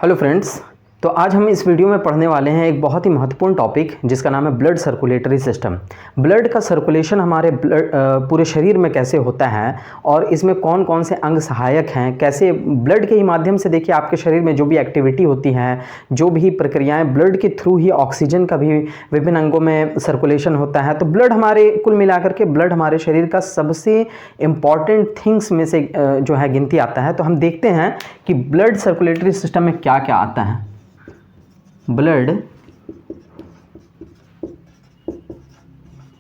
Hello friends, तो आज हम इस वीडियो में पढ़ने वाले हैं एक बहुत ही महत्वपूर्ण टॉपिक जिसका नाम है ब्लड सर्कुलेटरी सिस्टम। ब्लड का सर्कुलेशन हमारे पूरे शरीर में कैसे होता है और इसमें कौन कौन से अंग सहायक हैं, कैसे ब्लड के ही माध्यम से देखिए आपके शरीर में जो भी एक्टिविटी होती है, जो भी प्रक्रियाएं, ब्लड के थ्रू ही ऑक्सीजन का भी विभिन्न अंगों में सर्कुलेशन होता है। तो ब्लड हमारे कुल मिलाकर के ब्लड हमारे शरीर का सबसे इम्पॉर्टेंट थिंग्स में से जो है गिनती आता है। तो हम देखते हैं कि ब्लड सर्कुलेटरी सिस्टम में क्या क्या आता है। ब्लड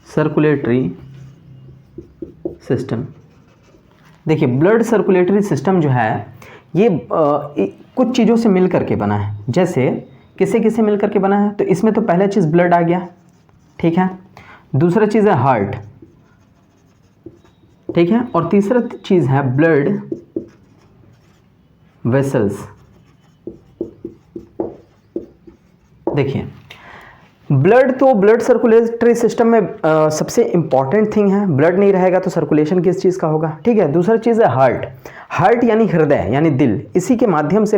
सर्कुलेटरी सिस्टम, देखिए ब्लड सर्कुलेटरी सिस्टम जो है ये कुछ चीज़ों से मिल करके बना है। जैसे किसे किसे मिल करके बना है, तो इसमें तो पहला चीज़ ब्लड आ गया, ठीक है। दूसरा चीज़ है हार्ट, ठीक है। और तीसरा चीज़ है ब्लड वेसल्स। देखिए ब्लड तो ब्लड सर्कुलेटरी सिस्टम में सबसे इंपॉर्टेंट थिंग है। ब्लड नहीं रहेगा तो सर्कुलेशन किस चीज़ का होगा, ठीक है। दूसरा चीज़ है हार्ट। हार्ट यानी हृदय यानी दिल, इसी के माध्यम से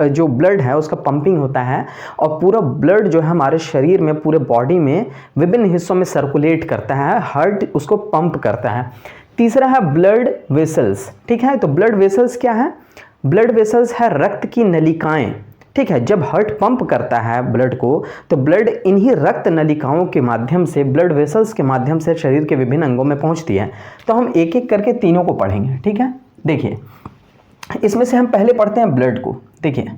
जो ब्लड है उसका पंपिंग होता है और पूरा ब्लड जो है हमारे शरीर में, पूरे बॉडी में विभिन्न हिस्सों में सर्कुलेट करता है। हार्ट उसको पंप करता है। तीसरा है ब्लड वेसल्स, ठीक है। तो ब्लड वेसल्स क्या है? ब्लड वेसल्स है रक्त की नलिकाएं, ठीक है। जब हार्ट पंप करता है ब्लड को, तो ब्लड इन्हीं रक्त नलिकाओं के माध्यम से, ब्लड वेसल्स के माध्यम से शरीर के विभिन्न अंगों में पहुंचती है। तो हम एक एक करके तीनों को पढ़ेंगे, ठीक है। देखिए इसमें से हम पहले पढ़ते हैं ब्लड को। देखिए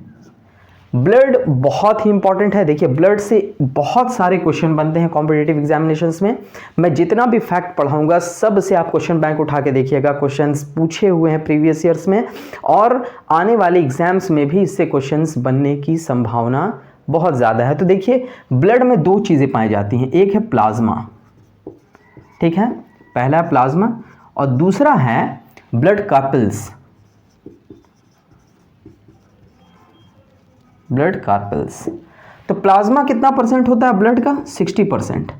ब्लड बहुत ही इंपॉर्टेंट है। देखिए ब्लड से बहुत सारे क्वेश्चन बनते हैं कॉम्पिटिटिव एग्जामिनेशंस में। मैं जितना भी फैक्ट पढ़ाऊंगा सब से आप क्वेश्चन बैंक उठा के देखिएगा। क्वेश्चंस पूछे हुए हैं प्रीवियस ईयर्स में और आने वाले एग्जाम्स में भी इससे क्वेश्चंस बनने की संभावना बहुत ज़्यादा है। तो देखिए ब्लड में दो चीज़ें पाई जाती हैं, एक है प्लाज्मा, ठीक है, पहला है प्लाज्मा और दूसरा है ब्लड कार्पल्स। Blood carpals. तो प्लाज्मा कितना परसेंट होता है ब्लड का? 60%।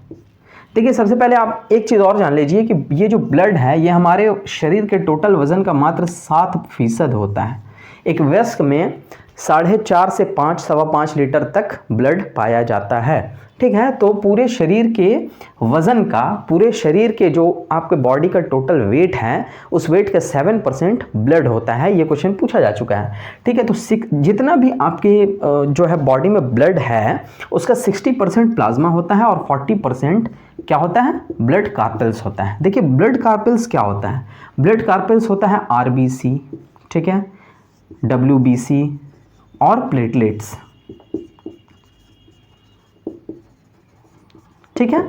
देखिए सबसे पहले आप एक चीज़ और जान लीजिए कि ये जो ब्लड है ये हमारे शरीर के टोटल वजन का मात्र 7% होता है। एक वयस्क में 4.5 से 5, 5.25 लीटर तक ब्लड पाया जाता है, ठीक है। तो पूरे शरीर के वज़न का, पूरे शरीर के जो आपके बॉडी का टोटल वेट है उस वेट का 7% ब्लड होता है। ये क्वेश्चन पूछा जा चुका है, ठीक है। तो जितना भी आपके जो है बॉडी में ब्लड है उसका 60% प्लाज्मा होता है और 40% क्या होता है? ब्लड कार्पल्स होता है। देखिए ब्लड कार्पल्स क्या होता है? ब्लड कार्पल्स होता है आरबीसी, ठीक है, डब्ल्यूबीसी और प्लेटलेट्स, ठीक है।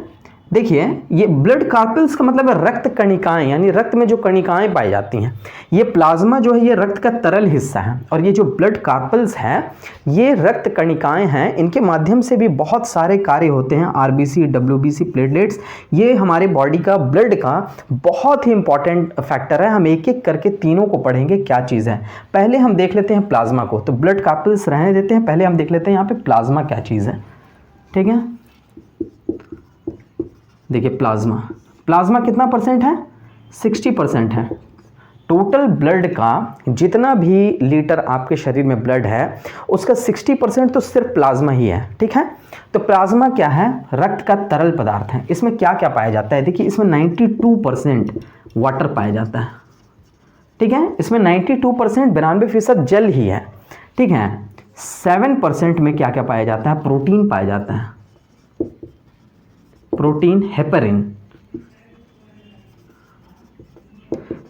देखिए ये ब्लड कार्पल्स का मतलब है रक्त कणिकाएं, यानी रक्त में जो कणिकाएं पाई जाती हैं। ये प्लाज्मा जो है ये रक्त का तरल हिस्सा है और ये जो ब्लड कार्पल्स है ये रक्त कणिकाएं हैं। इनके माध्यम से भी बहुत सारे कार्य होते हैं। आरबीसी, डब्ल्यूबीसी, प्लेटलेट्स, ये हमारे बॉडी का, ब्लड का बहुत ही इंपॉर्टेंट फैक्टर है। हम एक एक करके तीनों को पढ़ेंगे क्या चीज़ है। पहले हम देख लेते हैं प्लाज्मा को। तो ब्लड कार्पल्स रहने देते हैं, पहले हम देख लेते हैं यहाँ पे प्लाज्मा क्या चीज़ है, ठीक है। देखिए प्लाज्मा कितना परसेंट है? 60% है। टोटल ब्लड का जितना भी लीटर आपके शरीर में ब्लड है उसका 60% तो सिर्फ प्लाज्मा ही है, ठीक है। तो प्लाज्मा क्या है? रक्त का तरल पदार्थ है। इसमें क्या क्या पाया जाता है? देखिए इसमें 92% वाटर पाया जाता है, ठीक है। इसमें 92%, 92% जल ही है, ठीक है। 7% में क्या क्या पाया जाता है? प्रोटीन पाया जाता है, प्रोटीन, हेपरिन।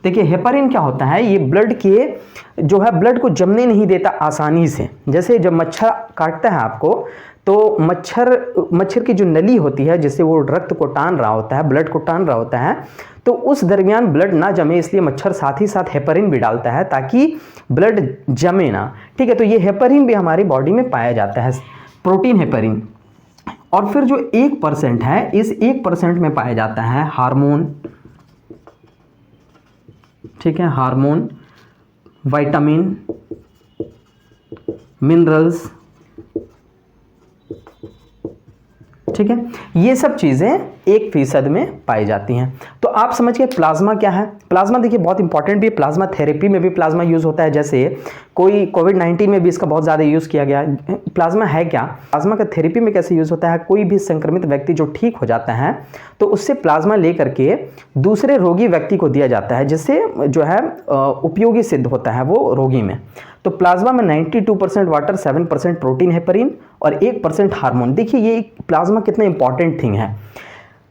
देखिए हेपरिन क्या होता है? ये ब्लड के जो है ब्लड को जमने नहीं देता आसानी से। जैसे जब मच्छर काटता है आपको तो मच्छर की जो नली होती है जिससे वो रक्त को टान रहा होता है, ब्लड को टान रहा होता है, तो उस दरमियान ब्लड ना जमे, इसलिए मच्छर साथ ही साथ हेपरिन भी डालता है ताकि ब्लड जमे ना, ठीक है। तो ये हेपरिन भी हमारी बॉडी में पाया जाता है, प्रोटीन, हेपरिन। और फिर जो 1% है, इस 1% में पाया जाता है हार्मोन, ठीक है, हार्मोन, विटामिन, मिनरल्स, ठीक है। ये सब चीज़ें 1% में पाई जाती हैं। तो आप समझ गए प्लाज्मा क्या है। प्लाज्मा देखिए बहुत इंपॉर्टेंट भी है, प्लाज्मा थेरेपी में भी प्लाज्मा यूज़ होता है, जैसे कोई कोविड-19 में भी इसका बहुत ज़्यादा यूज़ किया गया है। प्लाज्मा है क्या, प्लाज्मा का थेरेपी में कैसे यूज़ होता है, कोई भी संक्रमित व्यक्ति जो ठीक हो जाता है तो उससे प्लाज्मा ले करके दूसरे रोगी व्यक्ति को दिया जाता है, जिससे जो है उपयोगी सिद्ध होता है वो रोगी में। तो प्लाज्मा में 92% वाटर, 7% प्रोटीन, हेपरिन और 1% हार्मोन। देखिए ये प्लाज्मा कितना इंपॉर्टेंट थिंग है।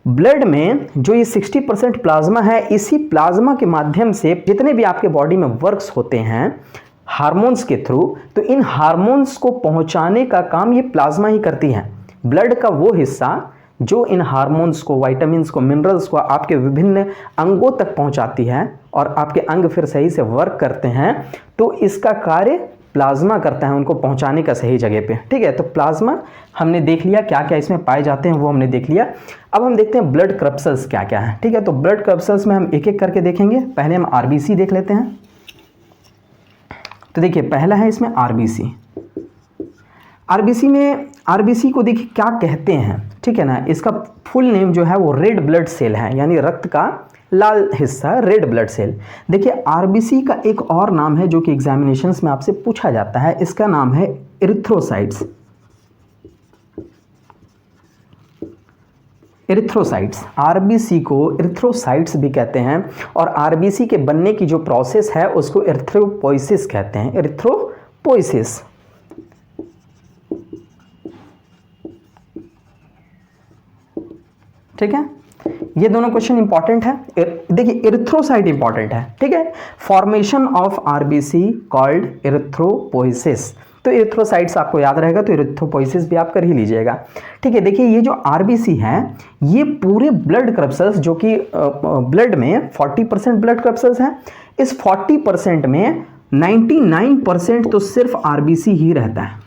ब्लड में जो ये 60% प्लाज्मा है, इसी प्लाज्मा के माध्यम से जितने भी आपके बॉडी में वर्क्स होते हैं हार्मोन्स के थ्रू, तो इन हार्मोन्स को पहुंचाने का काम ये प्लाज्मा ही करती है। ब्लड का वो हिस्सा जो इन हार्मोन्स को, विटामिन्स को, मिनरल्स को आपके विभिन्न अंगों तक पहुंचाती है और आपके अंग फिर सही से वर्क करते हैं, तो इसका कार्य प्लाज्मा करता है उनको पहुंचाने का सही जगह पे। ठीक है, तो प्लाज्मा हमने देख लिया क्या क्या इसमें पाए जाते हैं, वो हमने देख लिया। अब हम देखते हैं ब्लड क्रपसल्स क्या क्या है। ठीक है, तो ब्लड क्रपसल्स में हम एक एक करके देखेंगे। पहले हम आरबीसी देख लेते हैं। तो देखिए पहला है इसमें आरबीसी। आरबीसी को देखिए क्या कहते हैं, ठीक है ना, इसका फुल नेम जो है वो रेड ब्लड सेल है, यानी रक्त का लाल हिस्सा रेड ब्लड सेल। देखिए आरबीसी का एक और नाम है जो कि एग्जामिनेशंस में आपसे पूछा जाता है, इसका नाम है इरिथ्रोसाइट्स। इरिथ्रोसाइट्स, आरबीसी को इरिथ्रोसाइट्स भी कहते हैं, और आरबीसी के बनने की जो प्रोसेस है उसको इरिथ्रोपोइसिस कहते हैं। इरिथ्रोपोइसिस, ठीक है, ये दोनों क्वेश्चन इंपॉर्टेंट है। देखिए इरिथ्रोसाइट इंपॉर्टेंट है, ठीक है, formation of RBC called erythropoiesis. तो इरिथ्रोसाइट्स आपको याद रहेगा, तो इरिथ्रोपोइसिस भी आप कर ही लीजिएगा। ठीक है, देखिए ये जो आरबीसी है ये पूरे ब्लड क्रपसल्स, जो कि ब्लड में 40% ब्लड क्रपसल्स हैं, इस 40% में 99% तो सिर्फ आरबीसी ही रहता है।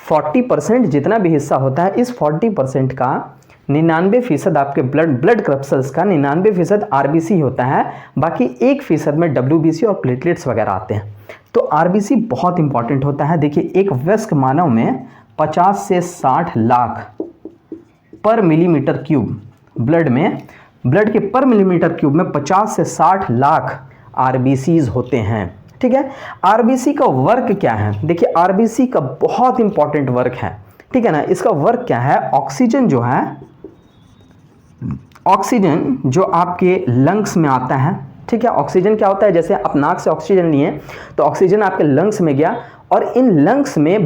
40% जितना भी हिस्सा होता है, इस 40% का 99% आपके ब्लड क्रपसल्स का 99% आरबीसी होता है, बाकी 1% में डब्ल्यूबीसी और प्लेटलेट्स वगैरह आते हैं। तो आरबीसी बहुत इंपॉर्टेंट होता है। देखिए एक वयस्क मानव में 50 से 60 लाख पर मिलीमीटर क्यूब ब्लड के पर मिलीमीटर क्यूब में 50 से 60 लाख आरबीसीज होते हैं। ठीक है, आरबीसी का वर्क क्या है, देखिए आरबीसी का बहुत इंपॉर्टेंट वर्क है, ठीक है ना। इसका वर्क क्या है, ऑक्सीजन जो है, ऑक्सीजन जो आपके लंग्स में आता है, ठीक है, ऑक्सीजन क्या होता है, जैसे आप नाक से ऑक्सीजन लिए तो ऑक्सीजन आपके लंग्स में गया, और इन लंग्स में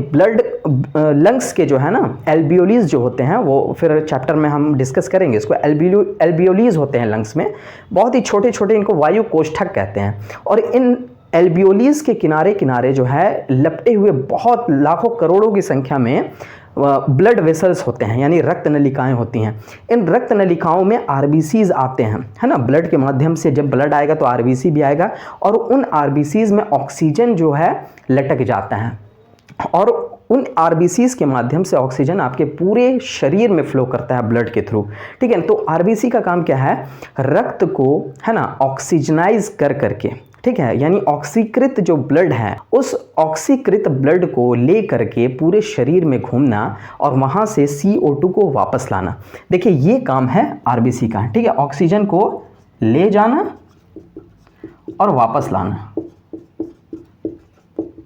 लंग्स के जो है ना एल्बियोलीज जो होते हैं, वो फिर चैप्टर में हम डिस्कस करेंगे इसको। एल्बियोलीज होते हैं लंग्स में, बहुत ही छोटे छोटे, इनको वायु कोष्ठक कहते हैं, और इन एल्बियोलीज के किनारे किनारे जो है लपटे हुए बहुत लाखों करोड़ों की संख्या में ब्लड वेसल्स होते हैं, यानी रक्त नलिकाएं होती हैं। इन रक्त नलिकाओं में आरबीसीज आते हैं, है ना, ब्लड के माध्यम से जब ब्लड आएगा तो आरबीसी भी आएगा, और उन आरबीसीज में ऑक्सीजन जो है लटक जाता है, और उन आरबीसीज के माध्यम से ऑक्सीजन आपके पूरे शरीर में फ्लो करता है ब्लड के थ्रू। ठीक है, तो आरबीसी का काम क्या है, रक्त को, है ना, ऑक्सीजनाइज कर करके, ठीक है, यानी ऑक्सीकृत जो ब्लड है उस ऑक्सीकृत ब्लड को ले करके पूरे शरीर में घूमना और वहां से CO2 को वापस लाना। देखिए ये काम है आरबीसी का, ठीक है, ऑक्सीजन को ले जाना और वापस लाना,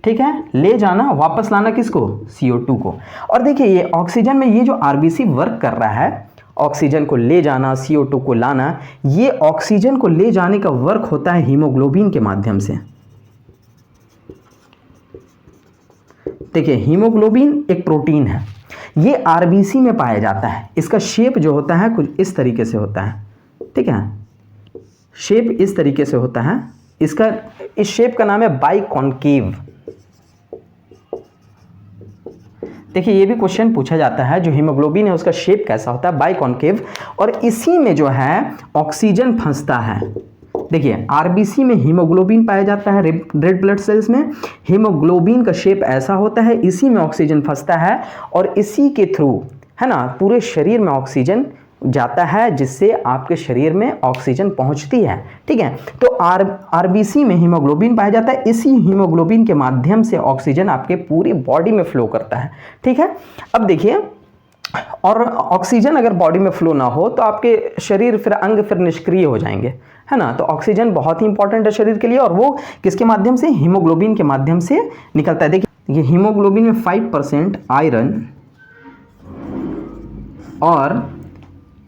ठीक है, ले जाना वापस लाना, किसको, CO2 को। और देखिए ये ऑक्सीजन में ये जो आरबीसी वर्क कर रहा है, ऑक्सीजन को ले जाना, CO2 को लाना, ये ऑक्सीजन को ले जाने का वर्क होता है हीमोग्लोबिन के माध्यम से। देखिए हीमोग्लोबिन एक प्रोटीन है, ये आरबीसी में पाया जाता है। इसका शेप जो होता है कुछ इस तरीके से होता है, ठीक है, शेप इस तरीके से होता है। इस शेप का नाम है बाइकॉन्केव। देखिए ये भी क्वेश्चन पूछा जाता है, जो हीमोग्लोबिन है उसका शेप कैसा होता है, बाइकॉन्केव, और इसी में जो है ऑक्सीजन फंसता है। देखिए आरबीसी में हीमोग्लोबिन पाया जाता है, रेड ब्लड सेल्स में हीमोग्लोबिन का शेप ऐसा होता है, इसी में ऑक्सीजन फंसता है, और इसी के थ्रू, है ना, पूरे शरीर में ऑक्सीजन जाता है, जिससे आपके शरीर में ऑक्सीजन पहुंचती है। ठीक है, तो आरबीसी में हीमोग्लोबिन पाया जाता है, इसी हीमोग्लोबिन के माध्यम से ऑक्सीजन आपके पूरी बॉडी में फ्लो करता है। ठीक है, अब देखिए और ऑक्सीजन अगर बॉडी में फ्लो ना हो तो आपके शरीर फिर अंग फिर निष्क्रिय हो जाएंगे, है ना। तो ऑक्सीजन बहुत ही इंपॉर्टेंट है शरीर के लिए, और वो किसके माध्यम से, हीमोग्लोबिन के माध्यम से निकलता है। देखिए ये हीमोग्लोबिन में 5% आयरन और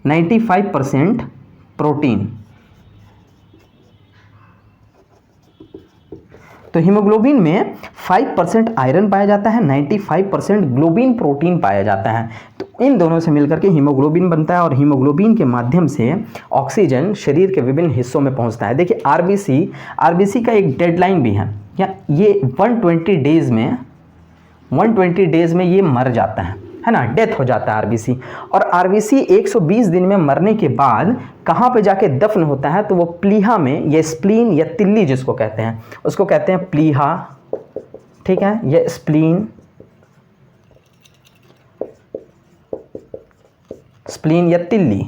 95% प्रोटीन। तो हीमोग्लोबिन में 5% आयरन पाया जाता है, 95% ग्लोबिन प्रोटीन पाया जाता है। तो इन दोनों से मिलकर के हीमोग्लोबिन बनता है, और हीमोग्लोबिन के माध्यम से ऑक्सीजन शरीर के विभिन्न हिस्सों में पहुंचता है। देखिए आरबीसी का एक डेडलाइन भी है, या ये 120 डेज में ये मर जाता है ना, डेथ हो जाता है आरबीसी। और आरबीसी 120 दिन में मरने के बाद कहाँ पे जाके दफन होता है, तो वो प्लीहा में, ये स्प्लीन या तिल्ली जिसको कहते हैं, उसको कहते हैं प्लीहा, ठीक है। ये स्प्लीन या तिल्ली,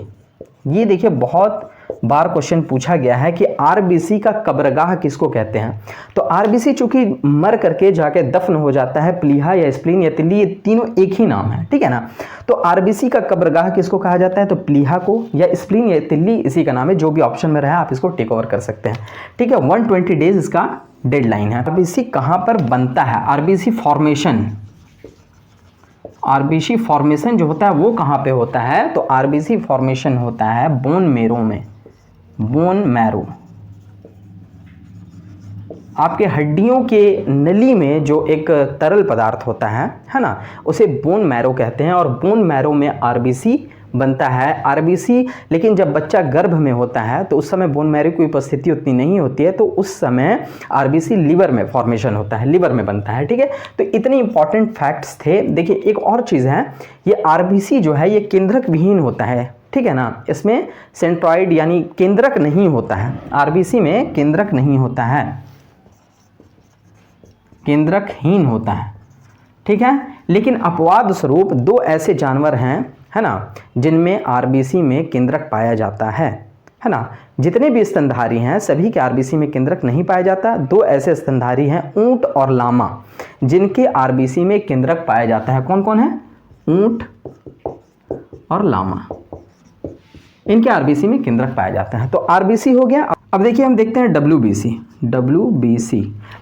ये देखिए बहुत बार क्वेश्चन पूछा गया है कि आरबीसी का कब्रगाह किसको कहते हैं। तो आरबीसी चूंकि मर करके जाके दफन हो जाता है, प्लीहा या स्प्लीन या तिल्ली, ये तीनों एक ही नाम है, ठीक है ना। तो आरबीसी का कब्रगाह किसको कहा जाता है, तो प्लीहा को, या स्प्लीन या तिल्ली इसी का नाम है। जो भी ऑप्शन में रहा आप इसको टेक ओवर कर सकते हैं, ठीक है। 120 डेज इसका डेडलाइन है। आरबीसी कहाँ पर बनता है, आरबीसी फॉर्मेशन जो होता है वो कहाँ पे होता है, तो आरबीसी फॉर्मेशन होता है बोन मैरो में। बोन मैरो आपके हड्डियों के नली में जो एक तरल पदार्थ होता है ना, उसे बोन मैरो कहते हैं। और बोन मैरो में आरबीसी बनता है। आरबीसी लेकिन जब बच्चा गर्भ में होता है तो उस समय बोन मैरो की उपस्थिति उतनी नहीं होती है, तो उस समय आरबीसी लिवर में फॉर्मेशन होता है, लिवर में बनता है, ठीक है। तो इतने इंपॉर्टेंट फैक्ट्स थे। देखिए एक और चीज़ है, ये आरबीसी जो है ये केंद्रक विहीन होता है, ठीक है ना। इसमें सेंट्रॉइड यानी केंद्रक नहीं होता है, आरबीसी में केंद्रक नहीं होता है, केंद्रकहीन होता है, ठीक है। लेकिन अपवाद स्वरूप दो ऐसे जानवर हैं, है ना, जिनमें आरबीसी में केंद्रक पाया जाता है ना। जितने भी स्तनधारी हैं सभी के आरबीसी में केंद्रक नहीं पाया जाता। दो ऐसे स्तनधारी हैं, ऊंट और लामा, जिनके आरबीसी में केंद्रक पाया जाता है। कौन कौन है, ऊंट और लामा, इनके आरबीसी में केंद्रक पाया जाता है। तो आरबीसी हो गया। अब देखिए हम देखते हैं डब्ल्यूबीसी।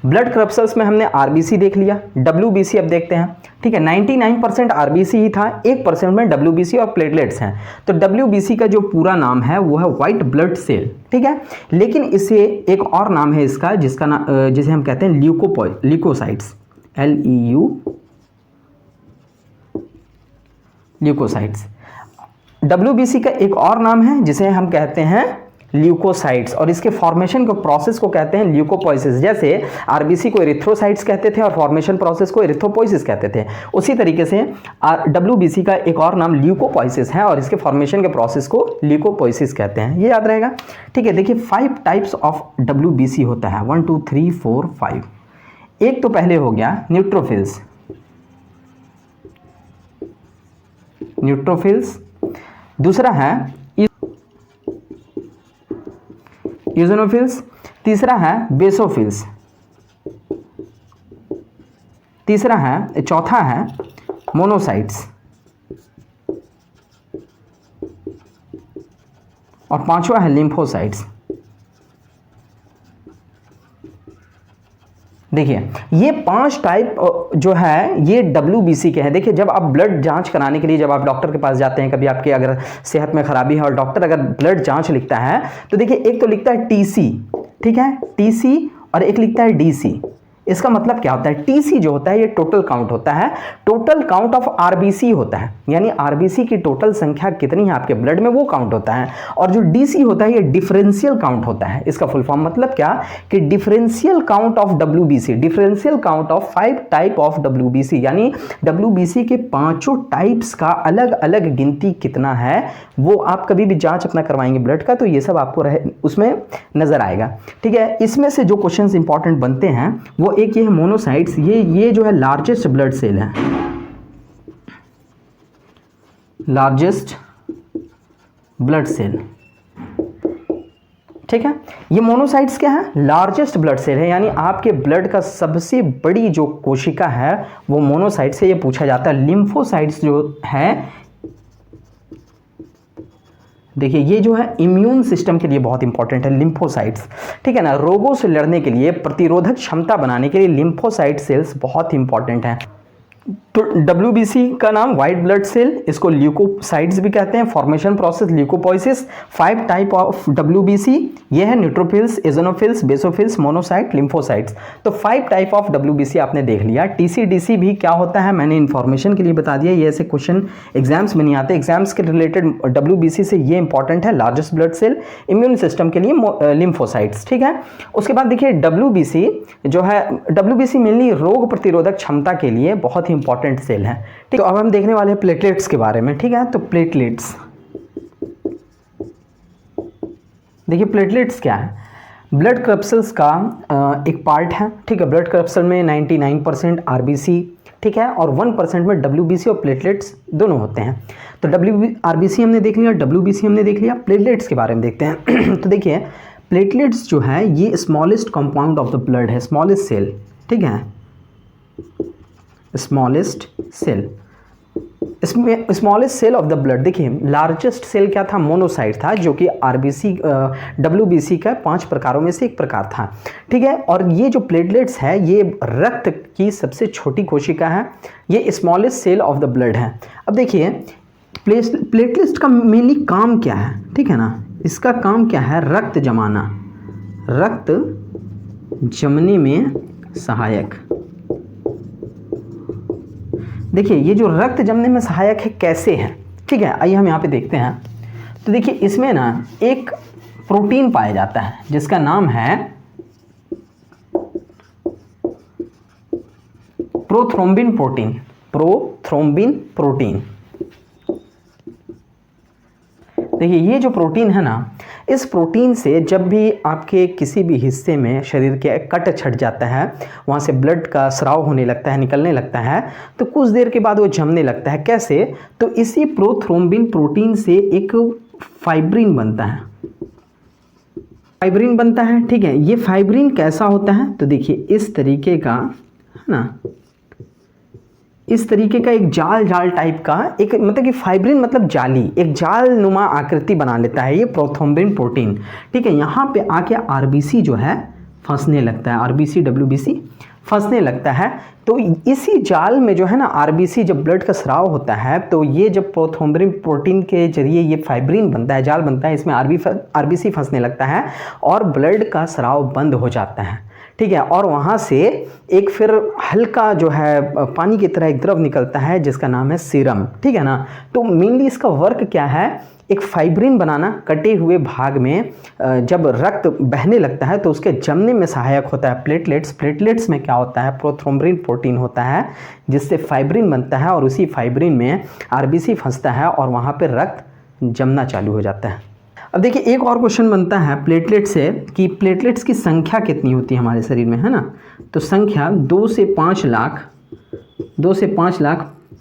ब्लड करप्सल्स में हमने आरबीसी देख लिया, डब्ल्यूबीसी अब देखते हैं, ठीक है। 99% आरबीसी ही था, 1% में डब्ल्यूबीसी और प्लेटलेट्स हैं। तो डब्ल्यूबीसी का जो पूरा नाम है वो है व्हाइट ब्लड सेल, ठीक है। लेकिन इसे एक और नाम है इसका, जिसका नाम जिसे हम कहते हैं ल्यूकोसाइट्स, ल्यूकोसाइट्स। डब्ल्यूबीसी का एक और नाम है जिसे हम कहते हैं ल्यूकोसाइट्स, और इसके फॉर्मेशन को प्रोसेस को कहते हैं ल्यूकोपोइसिस। जैसे आरबीसी को एरिथ्रोसाइट्स कहते थे और फॉर्मेशन प्रोसेस को एरिथ्रोपोइसिस कहते थे, उसी तरीके से डब्ल्यूबीसी का एक और नाम ल्यूकोपोइसिस है और इसके फॉर्मेशन के प्रोसेस को ल्यूकोपोइसिस कहते हैं। ये याद रहेगा, ठीक है। देखिए 5 टाइप्स ऑफ डब्ल्यूबीसी होता है, 1 2 3 4 5। एक तो पहले हो गया न्यूट्रोफिल्स, दूसरा है यूजोनोफिल्स, तीसरा है बेसोफिल्स, चौथा है मोनोसाइट्स, और पांचवा है लिम्फोसाइट्स। देखिए ये 5 टाइप जो है ये डब्ल्यूबीसी के हैं। देखिए जब आप ब्लड जांच कराने के लिए जब आप डॉक्टर के पास जाते हैं, कभी आपके अगर सेहत में खराबी है और डॉक्टर अगर ब्लड जांच लिखता है तो देखिए एक तो लिखता है टीसी, ठीक है, टीसी, और एक लिखता है डीसी। इसका मतलब क्या होता है, टीसी जो होता है ये टोटल काउंट होता है, टोटल काउंट ऑफ आरबीसी होता है, यानी आरबीसी की टोटल संख्या कितनी है आपके ब्लड में वो काउंट होता है। और जो डीसी होता है ये डिफरेंशियल काउंट होता है। इसका फुल फॉर्म मतलब क्या कि differential count of WBC, differential count of 5 type of WBC, यानी डब्ल्यूबीसी के 5 टाइप्स का अलग अलग गिनती कितना है वो आप कभी भी जांच अपना करवाएंगे ब्लड का तो ये सब आपको उसमें नजर आएगा, ठीक है। इसमें से जो क्वेश्चंस इंपॉर्टेंट बनते हैं वो एक ये है मोनोसाइट्स, ये जो है लार्जेस्ट ब्लड सेल है, लार्जेस्ट ब्लड सेल, ठीक है। ये मोनोसाइट्स क्या है, लार्जेस्ट ब्लड सेल है, यानी आपके ब्लड का सबसे बड़ी जो कोशिका है वो मोनोसाइट्स से ये पूछा जाता है। लिम्फोसाइट्स जो है देखिए ये जो है इम्यून सिस्टम के लिए बहुत इंपॉर्टेंट है, लिम्फोसाइट्स, ठीक है ना। रोगों से लड़ने के लिए, प्रतिरोधक क्षमता बनाने के लिए लिम्फोसाइट सेल्स बहुत इंपॉर्टेंट हैं। तो WBC का नाम वाइट ब्लड सेल, इसको ल्यूकोसाइट्स भी कहते हैं, formation process leukopoiesis. 5 type of WBC ये है neutrophils, eosinophils, basophils, monocyte, lymphocytes. तो 5 टाइप ऑफ WBC आपने देख लिया। TCDC भी क्या होता है मैंने इन्फॉर्मेशन के लिए बता दिया, ये ऐसे क्वेश्चन एग्जाम्स में नहीं आते, एग्जाम्स के रिलेटेड WBC से ये इंपॉर्टेंट है, largest blood cell, immune system के लिए लिम्फोसाइट्स, ठीक है। उसके बाद देखिए WBC जो है, WBC मेनली रोग प्रतिरोधक क्षमता के लिए बहुत इंपॉर्टेंट सेल है, ठीक। तो अब हम देखने वाले हैं प्लेटलेट्स के बारे में, ठीक है। तो प्लेटलेट्स, देखिए प्लेटलेट्स क्या है, ब्लड करप्सल्स का एक पार्ट है, ठीक है। ब्लड करप्सल में 99% RBC, ठीक है, और 1% में WBC और प्लेटलेट्स दोनों होते हैं। तो RBC हमने देख लिया, WBC हमने देख लिया, प्लेटलेट्स के बारे में देखते हैं। तो देखिए प्लेटलेट्स जो है ये smallest compound of the blood है, स्मॉलेस्ट सेल, ठीक है, स्मॉलेस्ट सेल, इसमें smallest cell of the blood. देखिए लार्जेस्ट सेल क्या था, मोनोसाइट था, जो कि WBC का 5 प्रकारों में से एक प्रकार था, ठीक है। और ये जो प्लेटलेट्स है ये रक्त की सबसे छोटी कोशिका है, ये smallest cell of the blood है। अब देखिए प्लेटलेट्स का मेनली काम क्या है, ठीक है ना, इसका काम क्या है, रक्त जमाना, रक्त जमने में सहायक। देखिए ये जो रक्त जमने में सहायक है कैसे है, ठीक है, आइए हम यहाँ पे देखते हैं। तो देखिए इसमें ना एक प्रोटीन पाया जाता है जिसका नाम है प्रोथ्रोम्बिन प्रोटीन, प्रोथ्रोम्बिन प्रोटीन। देखिए ये जो प्रोटीन है ना, इस प्रोटीन से जब भी आपके किसी भी हिस्से में शरीर के कट छट जाता है, वहाँ से ब्लड का स्राव होने लगता है, निकलने लगता है, तो कुछ देर के बाद वो जमने लगता है। कैसे, तो इसी प्रोथ्रोम्बिन प्रोटीन से एक फाइब्रिन बनता है, फाइब्रिन बनता है, ठीक है। ये फाइब्रिन कैसा होता है, तो देखिए इस तरीके का है ना, इस तरीके का एक जाल टाइप का एक, मतलब कि फाइब्रिन मतलब जाली, एक जाल नुमा आकृति बना लेता है ये प्रोथ्रोम्बिन प्रोटीन, ठीक है। यहाँ पे आके RBC जो है फंसने लगता है, RBC WBC फंसने लगता है। तो इसी जाल में जो है ना RBC, जब ब्लड का स्राव होता है तो ये जब प्रोथ्रोम्बिन प्रोटीन के जरिए ये फाइब्रिन बनता है, जाल बनता है, इसमें RBC फंसने लगता है और ब्लड का स्राव बंद हो जाता है, ठीक है। और वहाँ से एक फिर हल्का जो है पानी की तरह एक द्रव निकलता है जिसका नाम है सीरम, ठीक है ना। तो मेनली इसका वर्क क्या है, एक फाइब्रिन बनाना, कटे हुए भाग में जब रक्त बहने लगता है तो उसके जमने में सहायक होता है प्लेटलेट्स। प्लेटलेट्स में क्या होता है, प्रोथ्रोम्बिन प्रोटीन होता है जिससे फाइब्रिन बनता है और उसी फाइब्रिन में RBC फंसता है और वहाँ पर रक्त जमना चालू हो जाता है। अब देखिए एक और क्वेश्चन बनता है प्लेटलेट से कि प्लेटलेट्स की संख्या कितनी होती है हमारे शरीर में, है ना। तो संख्या 2 से 5 लाख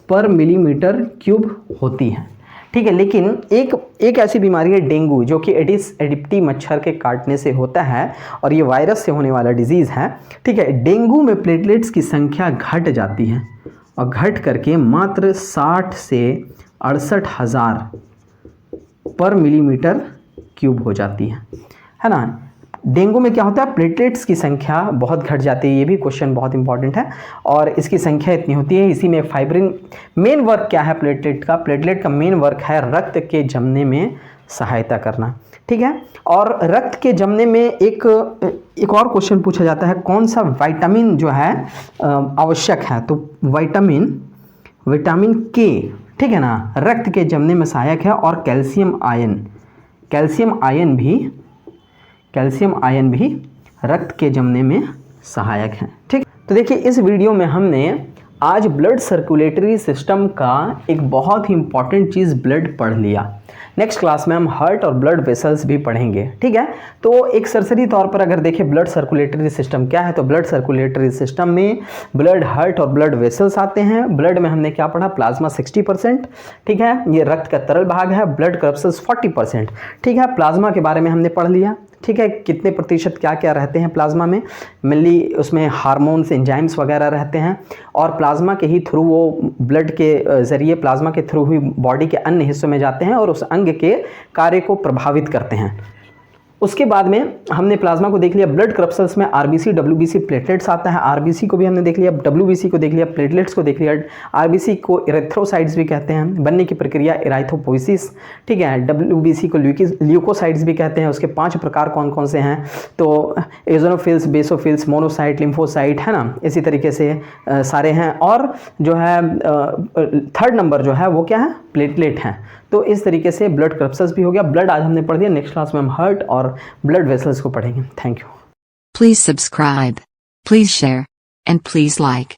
पर मिलीमीटर क्यूब होती है, ठीक है। लेकिन एक ऐसी बीमारी है डेंगू, जो कि एडिस एडिप्टी मच्छर के काटने से होता है और ये वायरस से होने वाला डिजीज़ है, ठीक है। डेंगू में प्लेटलेट्स की संख्या घट जाती है और घट करके मात्र 60 से 68 हज़ार पर मिलीमीटर क्यूब हो जाती है ना। डेंगू में क्या होता है, प्लेटलेट्स की संख्या बहुत घट जाती है, ये भी क्वेश्चन बहुत इंपॉर्टेंट है। और इसकी संख्या इतनी होती है, इसी में फाइब्रिन, मेन वर्क क्या है प्लेटलेट का मेन वर्क है रक्त के जमने में सहायता करना, ठीक है। और रक्त के जमने में एक और क्वेश्चन पूछा जाता है, कौन सा विटामिन जो है आवश्यक है, तो विटामिन के, ठीक है ना, रक्त के जमने में सहायक है। और कैल्शियम आयन भी रक्त के जमने में सहायक है, ठीक। तो देखिए इस वीडियो में हमने आज ब्लड सर्कुलेटरी सिस्टम का एक बहुत ही इंपॉर्टेंट चीज़ ब्लड पढ़ लिया। नेक्स्ट क्लास में हम हार्ट और ब्लड वेसल्स भी पढ़ेंगे, ठीक है। तो एक सरसरी तौर पर अगर देखें ब्लड सर्कुलेटरी सिस्टम क्या है, तो ब्लड सर्कुलेटरी सिस्टम में ब्लड, हार्ट और ब्लड वेसल्स आते हैं। ब्लड में हमने क्या पढ़ा, प्लाज्मा 60%, ठीक है, ये रक्त का तरल भाग है। ब्लड करप्सल्स 40%, ठीक है। प्लाज्मा के बारे में हमने पढ़ लिया, ठीक है, कितने प्रतिशत क्या क्या रहते हैं प्लाज्मा में, मेनली उसमें हार्मोन्स, एंजाइम्स वगैरह रहते हैं, और प्लाज्मा के ही थ्रू वो ब्लड के ज़रिए प्लाज्मा के थ्रू ही बॉडी के अन्य हिस्सों में जाते हैं और उस अंग के कार्य को प्रभावित करते हैं। उसके बाद में हमने प्लाज्मा को देख लिया। ब्लड करप्सल्स में आरबीसी, डब्ल्यूबीसी, प्लेटलेट्स आता है। आरबीसी को भी हमने देख लिया, डब्ल्यूबीसी को देख लिया, प्लेटलेट्स को देख लिया। आरबीसी को इरेथ्रोसाइट्स भी कहते हैं, बनने की प्रक्रिया इराइथोपोइसिस, ठीक है। डब्ल्यूबीसी को ल्यूकोसाइट्स भी कहते हैं। उसके 5 प्रकार कौन कौन से हैं, तो एजोनोफिल्स, बेसोफिल्स, मोनोसाइट, लिम्फोसाइट, है ना, इसी तरीके से सारे हैं। और जो है 3rd नंबर जो है वो क्या है, प्लेटलेट हैं। तो इस तरीके से ब्लड करप्सल्स भी हो गया। ब्लड आज हमने पढ़ दिया, नेक्स्ट क्लास में हम हार्ट और ब्लड वेसल्स को पढ़ेंगे। Thank you. Please subscribe, please share, and please like.